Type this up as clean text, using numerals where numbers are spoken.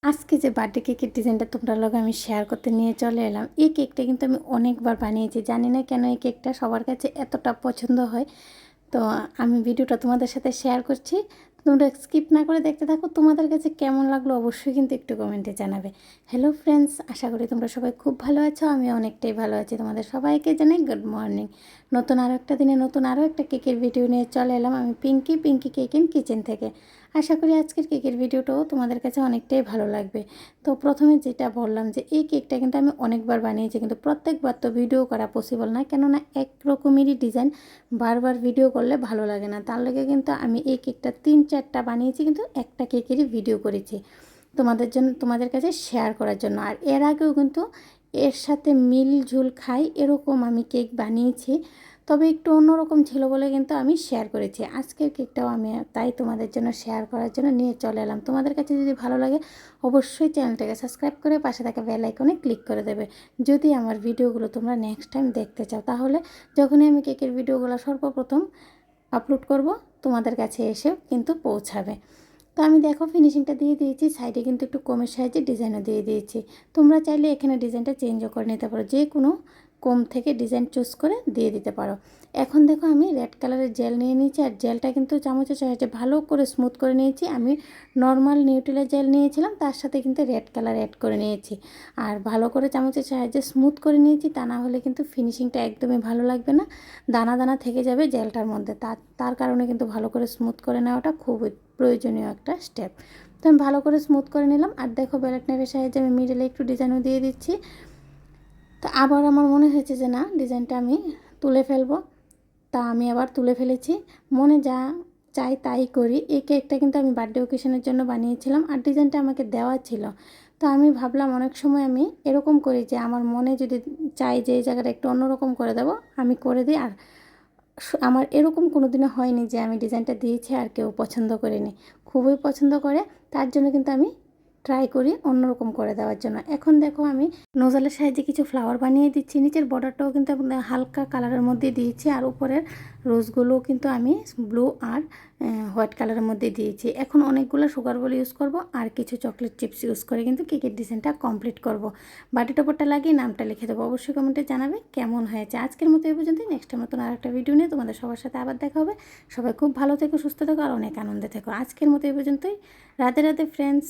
আজকে যে বার্থডে কেকের ডিজাইনটা তোমরা লগে আমি শেয়ার করতে নিয়ে চলে এলাম। এই কেকটা কিন্তু আমি অনেকবার বানিয়েছি, জানি না কেন এই কেকটা সবার কাছে এতটা পছন্দ হয়। তো আমি ভিডিওটা তোমাদের সাথে শেয়ার করছি, তোমরা স্কিপ না করে দেখতে থাকো। তোমাদের কাছে কেমন লাগলো অবশ্যই কিন্তু একটু কমেন্টে জানাবে। হ্যালো ফ্রেন্ডস, আশা করি তোমরা সবাই খুব ভালো আছো, আমি অনেকটাই ভালো আছি। তোমাদের সবাইকে জানাই গুড মর্নিং। নতুন আরও একটা দিনে নতুন আরও একটা কেকের ভিডিও নিয়ে চলে এলাম আমি পিঙ্কি কেক ইন কিচেন থেকে। আশা করি আজকের কেকের ভিডিওটাও তোমাদের কাছে অনেকটাই ভালো লাগবে। তো প্রথমে যেটা বললাম যে এই কেকটা কিন্তু আমি অনেকবার বানিয়েছি, কিন্তু প্রত্যেকবার তো ভিডিও করা পসিবল না, কেননা একরকমেরই ডিজাইন বারবার ভিডিও করলে ভালো লাগে না। তার লেগে কিন্তু আমি এই কেকটা 3-4টা বানিয়েছি, কিন্তু একটা কেকেরই ভিডিও করেছি তোমাদের জন্য, তোমাদের কাছে শেয়ার করার জন্য। আর এর আগেও কিন্তু এর সাথে মিলঝুল খাই এরকম আমি কেক বানিয়েছি, তবে একটু অন্যরকম ছিল বলে কিন্তু আমি শেয়ার করেছি। আজকের কেকটাও আমি তাই তোমাদের জন্য শেয়ার করার জন্য নিয়ে চলে এলাম। তোমাদের কাছে যদি ভালো লাগে অবশ্যই চ্যানেলটাকে সাবস্ক্রাইব করে পাশে থাকা বেল আইকনে ক্লিক করে দেবে, যদি আমার ভিডিওগুলো তোমরা নেক্সট টাইম দেখতে চাও। তাহলে যখনই আমি কেকের ভিডিওগুলো সর্বপ্রথম আপলোড করব তোমাদের কাছে এসে কিন্তু পৌঁছাবে। তো আমি দেখো ফিনিশিংটা দিয়ে দিয়েছি, সাইডে কিন্তু একটু কমের সাইজে ডিজাইনও দিয়ে দিয়েছি। তোমরা চাইলে এখানে ডিজাইনটা চেঞ্জও করে নিতে পারো, যে কোনো কম থেকে ডিজাইন চুজ করে দিয়ে দিতে পারো। এখন দেখো আমি রেড কালারের জেল নিয়ে নিয়েছি, আর জেলটা কিন্তু চামচের সাহায্যে ভালো করে স্মুথ করে নিয়েছি। আমি নর্মাল নিউট্রেলা জেল নিয়েছিলাম, তার সাথে কিন্তু রেড কালার অ্যাড করে নিয়েছি। আর ভালো করে চামচের সাহায্যে স্মুথ করে নিয়েছি, তা না হলে কিন্তু ফিনিশিংটা একদমই ভালো লাগবে না, দানা দানা থেকে যাবে জেলটার মধ্যে। তার কারণে কিন্তু ভালো করে স্মুথ করে নেওয়াটা খুবই প্রয়োজনীয় একটা স্টেপ। তো আমি ভালো করে স্মুথ করে নিলাম। আর দেখো ব্যালেট নাইফের সাহায্যে আমি মিডলে একটু ডিজাইনও দিয়ে দিচ্ছি। তো আবার আমার মনে হয়েছে যে না, ডিজাইনটা আমি তুলে ফেলবো, তা আমি আবার তুলে ফেলেছি। মনে যা চাই তাই করি। এই কেকটা কিন্তু আমি বার্থডে ওকেশনের জন্য বানিয়েছিলাম, আর ডিজাইনটা আমাকে দেওয়া ছিল। তো আমি ভাবলাম অনেক সময় আমি এরকম করি যে আমার মনে যদি চাই যে এই জায়গাটা একটু অন্যরকম করে দেবো, আমি করে দিই। আর আমার এরকম কোনো দিনও হয়নি যে আমি ডিজাইনটা দিয়েছি আর কেউ পছন্দ করেনি, খুবই পছন্দ করে। তার জন্য কিন্তু আমি ট্রাই করি অন্যরকম করে দেওয়ার জন্য। এখন দেখো আমি নোজালের সাহায্যে কিছু ফ্লাওয়ার বানিয়ে দিচ্ছি। নিচের বর্ডারটাও কিন্তু হালকা কালারের মধ্যে দিয়েছি, আর উপরের রোজগুলোও কিন্তু আমি ব্লু আর হোয়াইট কালারের মধ্যে দিয়েছি। এখন অনেকগুলো সুগার বল ইউজ করব, আর কিছু চকলেট চিপস ইউজ করে কিন্তু কেকের ডিজাইনটা কমপ্লিট করব। বাটি টপারটা লাগিয়ে নামটা লিখে দেবো। অবশ্যই কমেন্টে জানাবে কেমন হয়েছে। আজকের মতো এই পর্যন্তই, নেক্সট টাইম নতুন আরেকটা ভিডিও নিয়ে তোমাদের সবার সাথে আবার দেখা হবে। সবাই খুব ভালো থেকো, সুস্থ থেকো, আর অনেক আনন্দে থেকো। আজকের মতো এই পর্যন্তই। রাধে রাধে ফ্রেন্ডস।